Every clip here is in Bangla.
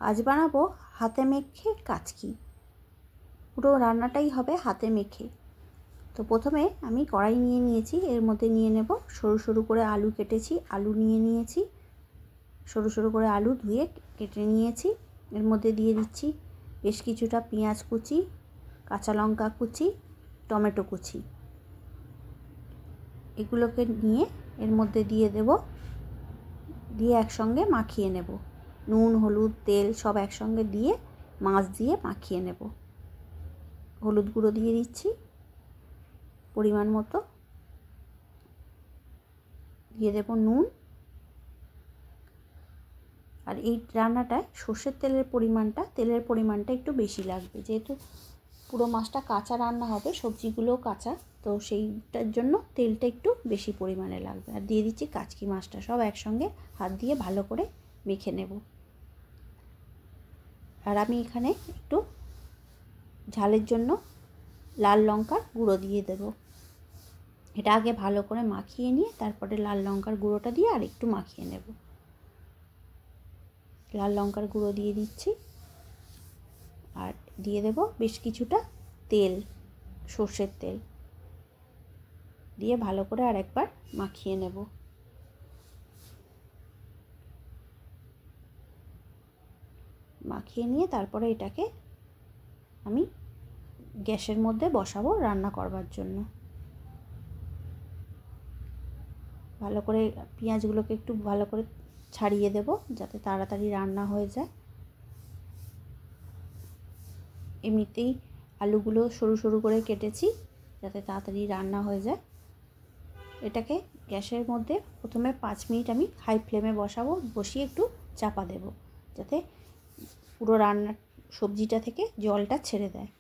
আজ বানাবো হাতে মেখে কাচকি। পুরো রান্নাটাই হবে হাতে মেখে। তো প্রথমে আমি কড়াই নিয়ে নিয়েছি, এর মধ্যে নিয়ে নেব সরু সরু করে আলু কেটেছি, আলু নিয়ে নিয়েছি, সরু সরু করে আলু ধুয়ে কেটে নিয়েছি। এর মধ্যে দিয়ে দিচ্ছি বেশ কিছুটা পেঁয়াজ কুচি, কাঁচা লঙ্কা কুচি, টমেটো কুচি। এগুলোকে নিয়ে এর মধ্যে দিয়ে দেব, দিয়ে একসঙ্গে মাখিয়ে নেব। নুন, হলুদ, তেল সব একসঙ্গে দিয়ে মাছ দিয়ে মাখিয়ে নেব। হলুদ গুঁড়ো দিয়ে দিচ্ছি পরিমাণ মতো, দিয়ে দেব নুন। আর এই রান্নাটায় সর্ষের তেলের পরিমাণটা একটু বেশি লাগবে, যেহেতু পুরো মাছটা কাঁচা রান্না হবে, সবজিগুলোও কাঁচা, তো সেইটার জন্য তেলটা একটু বেশি পরিমাণে লাগবে। আর দিয়ে দিচ্ছি কাচকি মাছটা, সব একসঙ্গে হাত দিয়ে ভালো করে মেখে নেব। আর আমি এখানে একটু ঝালের জন্য লাল লঙ্কার গুঁড়ো দিয়ে দেব। এটা আগে ভালো করে মাখিয়ে নিয়ে তারপরে লাল লঙ্কার গুঁড়োটা দিয়ে আর একটু মাখিয়ে নেব। লাল লঙ্কার গুঁড়ো দিয়ে দিচ্ছি, আর দিয়ে দেব বেশ কিছুটা তেল, সর্ষের তেল দিয়ে ভালো করে আর একবার মাখিয়ে নেব। মাখিয়ে নিয়ে তারপরে এটাকে আমি গ্যাসের মধ্যে বসাবো রান্না করবার জন্য। ভালো করে পেঁয়াজগুলোকে একটু ভালো করে ছাড়িয়ে দেব যাতে তাড়াতাড়ি রান্না হয়ে যায়। এমনিতেই আলুগুলো সরু সরু করে কেটেছি যাতে তাড়াতাড়ি রান্না হয়ে যায়। এটাকে গ্যাসের মধ্যে প্রথমে 5 মিনিট আমি হাই ফ্লেমে বসাবো, বসিয়ে একটু চাপা দেব যাতে পুরো রান্নার সবজিটা থেকে জলটা ছেড়ে দেয়।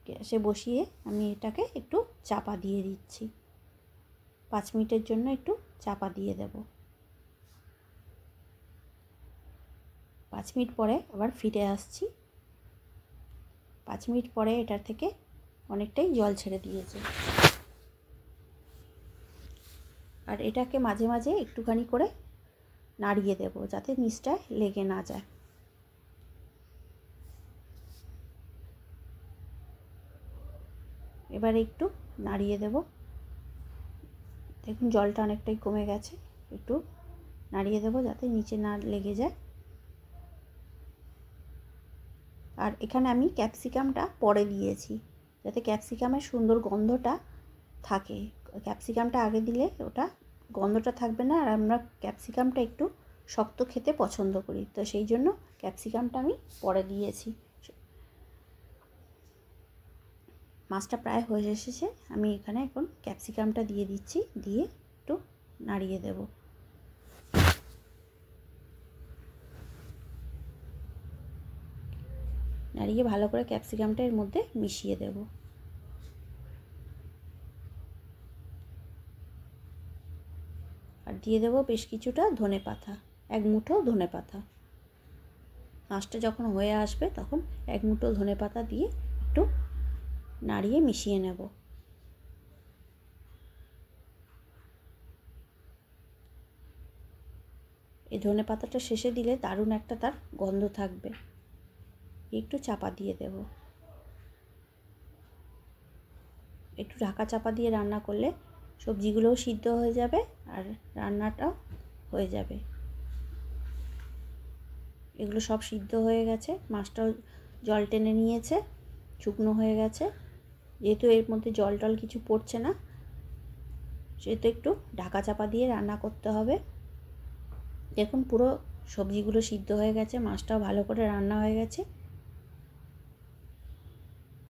গ্যাসে বসিয়ে আমি এটাকে একটু চাপা দিয়ে দিচ্ছি, 5 মিনিটের জন্য একটু চাপা দিয়ে দেব। 5 মিনিট পরে আবার ফিরে আসছি। 5 মিনিট পরে এটার থেকে অনেকটাই জল ছেড়ে দিয়েছে। আর এটাকে মাঝে মাঝে একটুখানি করে নাড়িয়ে দেব যাতে নিচটা লেগে না যায়। এবারে একটু নাড়িয়ে দেব। দেখুন জলটা অনেকটাই কমে গেছে, একটু নাড়িয়ে দেব যাতে নিচে না লেগে যায়। আর এখানে আমি ক্যাপসিকামটা পরে দিয়েছি যাতে ক্যাপসিকামের সুন্দর গন্ধটা থাকে। ক্যাপসিকামটা আগে দিলে ওটা গন্ধটা থাকবে না, আর আমরা ক্যাপসিকামটা একটু শক্ত খেতে পছন্দ করি, তো সেই জন্য ক্যাপসিকামটা আমি পরে দিয়েছি। মাছটা প্রায় হয়ে এসেছে, আমি এখানে এখন ক্যাপসিকামটা দিয়ে দিচ্ছি, দিয়ে একটু নাড়িয়ে দেব। নাড়িয়ে ভালো করে ক্যাপসিকামটা এর মধ্যে মিশিয়ে দেব। আর দিয়ে দেব বেশ কিছুটা ধনেপাতা, 1 মুঠো ধনেপাতা। মাছটা যখন হয়ে আসবে তখন 1 মুঠো ধনেপাতা দিয়ে একটু নাড়িয়ে মিশিয়ে নেব। এই ধনেপাতাটা শেষে দিলে দারুণ একটা তার গন্ধ থাকবে। একটু চাপা দিয়ে দেব। একটু ঢাকা চাপা দিয়ে রান্না করলে সবজিগুলোও সিদ্ধ হয়ে যাবে আর রান্নাটাও হয়ে যাবে। এগুলো সব সিদ্ধ হয়ে গেছে, মাছটাও জল টেনে নিয়েছে, শুকনো হয়ে গেছে। যেহেতু এর মধ্যে জল টল কিছু পড়ছে না, সেহেতু একটু ঢাকা চাপা দিয়ে রান্না করতে হবে। দেখুন পুরো সবজিগুলো সিদ্ধ হয়ে গেছে, মাছটাও ভালো করে রান্না হয়ে গেছে।